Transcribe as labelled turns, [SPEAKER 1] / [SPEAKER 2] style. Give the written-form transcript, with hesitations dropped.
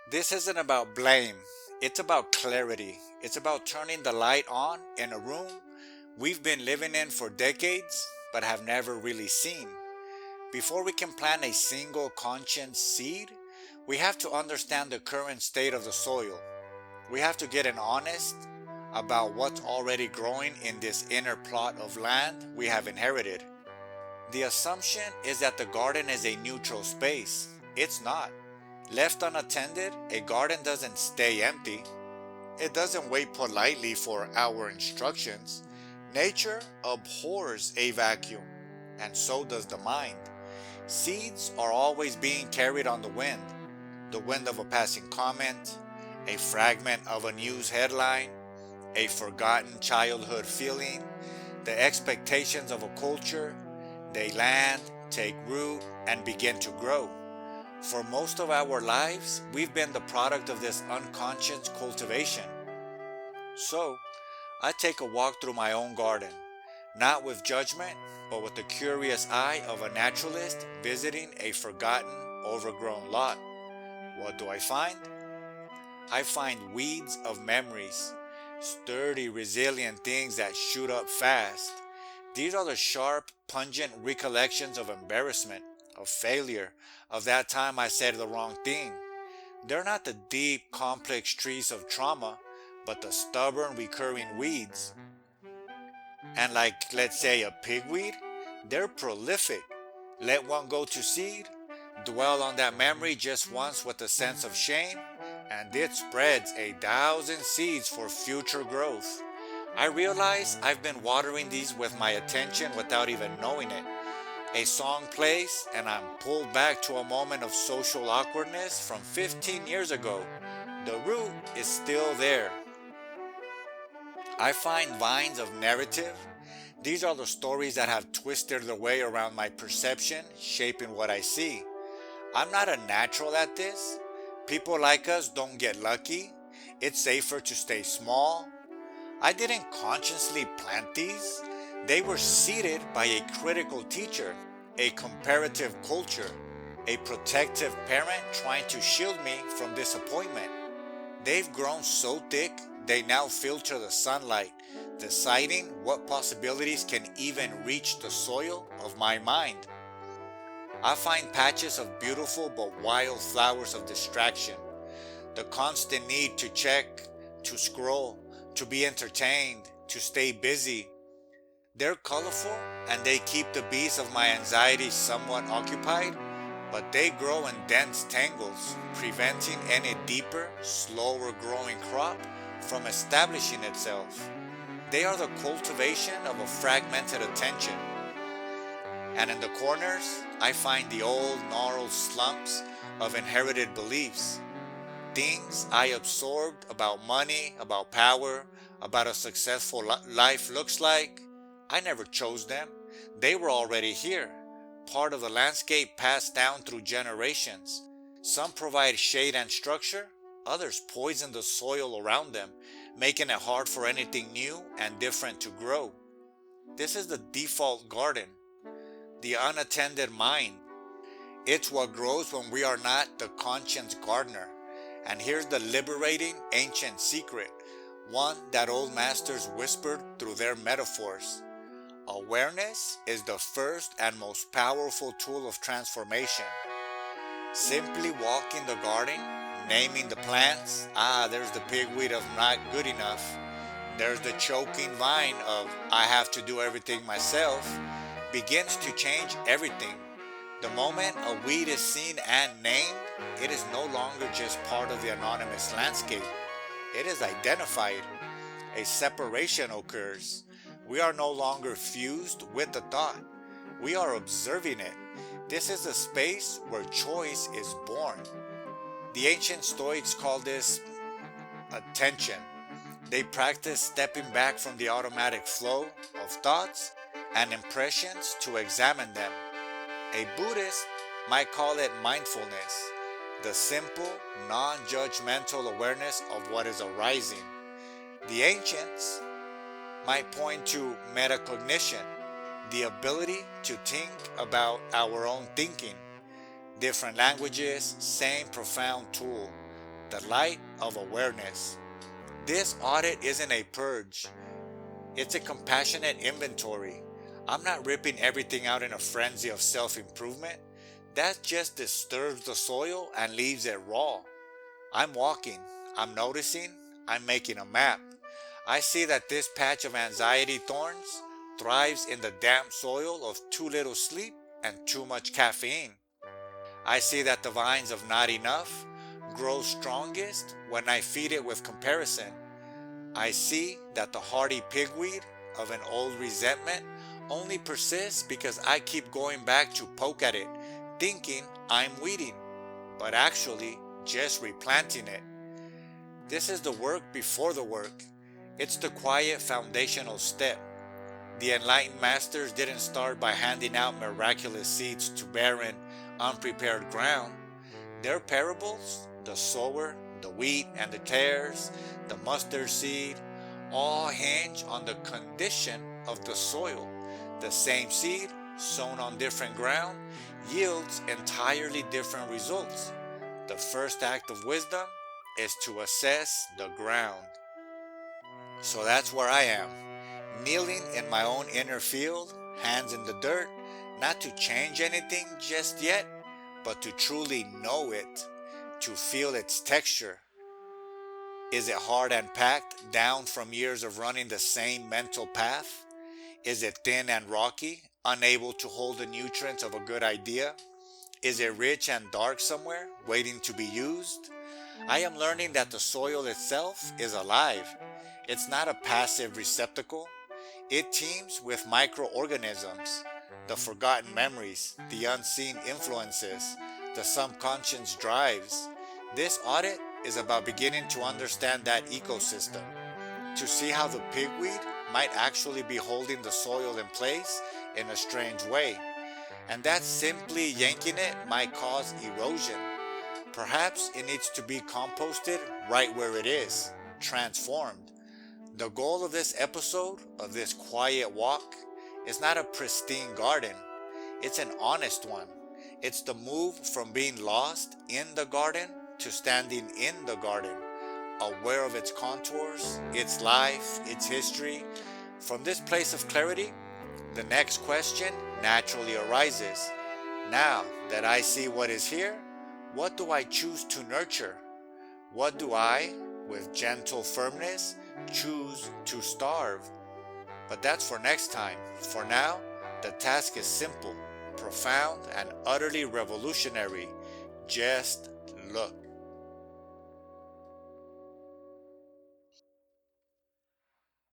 [SPEAKER 1] This isn't about blame, it's about clarity. It's about turning the light on in a room we've been living in for decades but have never really seen. Before we can plant a single conscience seed, we have to understand the current state of the soil. We have to get an honest about what's already growing in this inner plot of land we have inherited. The assumption is that the garden is a neutral space. It's not. Left unattended, a garden doesn't stay empty. It doesn't wait politely for our instructions. Nature abhors a vacuum, and so does the mind. Seeds are always being carried on the wind of a passing comment, a fragment of a news headline, a forgotten childhood feeling, the expectations of a culture. They land, take root, and begin to grow. For most of our lives, we've been the product of this unconscious cultivation. So, I take a walk through my own garden, not with judgment, but with the curious eye of a naturalist visiting a forgotten, overgrown lot. What do I find? I find weeds of memories, sturdy, resilient things that shoot up fast. These are the sharp, pungent recollections of embarrassment, of failure, of that time I said the wrong thing. They're not the deep, complex trees of trauma, but the stubborn, recurring weeds. And like, let's say, a pigweed, they're prolific. Let one go to seed, dwell on that memory just once with a sense of shame, and it spreads 1,000 seeds for future growth. I realize I've been watering these with my attention without even knowing it. A song plays, and I'm pulled back to a moment of social awkwardness from 15 years ago. The root is still there. I find vines of narrative. These are the stories that have twisted their way around my perception, shaping what I see. I'm not a natural at this. People like us don't get lucky. It's safer to stay small. I didn't consciously plant these. They were seeded by a critical teacher, a comparative culture, a protective parent trying to shield me from disappointment. They've grown so thick, they now filter the sunlight, deciding what possibilities can even reach the soil of my mind. I find patches of beautiful but wild flowers of distraction, the constant need to check, to scroll, to be entertained, to stay busy. They're colorful and they keep the bees of my anxiety somewhat occupied, but they grow in dense tangles, preventing any deeper, slower growing crop from establishing itself. They are the cultivation of a fragmented attention. And in the corners, I find the old gnarled slumps of inherited beliefs. Things I absorbed about money, about power, about a successful life looks like. I never chose them. They were already here, part of the landscape passed down through generations. Some provide shade and structure, others poison the soil around them, making it hard for anything new and different to grow. This is the default garden, the unattended mind. It's what grows when we are not the conscience gardener. And here's the liberating ancient secret, one that old masters whispered through their metaphors. Awareness is the first and most powerful tool of transformation. Simply walking the garden, naming the plants, there's the pigweed of not good enough. There's the choking vine of I have to do everything myself, begins to change everything. The moment a weed is seen and named, it is no longer just part of the anonymous landscape. It is identified. A separation occurs. We are no longer fused with the thought. We are observing it. This is a space where choice is born. The ancient Stoics call this attention. They practice stepping back from the automatic flow of thoughts and impressions to examine them. A Buddhist might call it mindfulness, the simple, non-judgmental awareness of what is arising. The ancients might point to metacognition, the ability to think about our own thinking. Different languages, same profound tool. the light of awareness. This audit isn't a purge, it's a compassionate inventory. I'm not ripping everything out in a frenzy of self improvement. That just disturbs the soil and leaves it raw. I'm walking, I'm noticing, I'm making a map. I see that this patch of anxiety thorns thrives in the damp soil of too little sleep and too much caffeine. I see that the vines of not enough grow strongest when I feed it with comparison. I see that the hardy pigweed of an old resentment only persists because I keep going back to poke at it, thinking I'm weeding, but actually just replanting it. This is the work before the work. It's the quiet foundational step. The enlightened masters didn't start by handing out miraculous seeds to barren, unprepared ground. Their parables, the sower, the wheat and the tares, the mustard seed, all hinge on the condition of the soil. The same seed, sown on different ground, yields entirely different results. The first act of wisdom is to assess the ground. So that's where I am, kneeling in my own inner field, hands in the dirt, not to change anything just yet, but to truly know it, to feel its texture. Is it hard and packed down from years of running the same mental path? Is it thin and rocky, unable to hold the nutrients of a good idea? Is it rich and dark somewhere, waiting to be used? I am learning that the soil itself is alive. It's not a passive receptacle. It teems with microorganisms, the forgotten memories, the unseen influences, the subconscious drives. This audit is about beginning to understand that ecosystem, to see how the pigweed might actually be holding the soil in place in a strange way, and that simply yanking it might cause erosion. Perhaps it needs to be composted right where it is, transformed. The goal of this episode, of this quiet walk, is not a pristine garden. It's an honest one. It's the move from being lost in the garden to standing in the garden, aware of its contours, its life, its history. From this place of clarity, the next question naturally arises. Now that I see what is here, what do I choose to nurture? What do I, with gentle firmness, choose to starve? But that's for next time. For now, the task is simple, profound, and utterly revolutionary. Just look.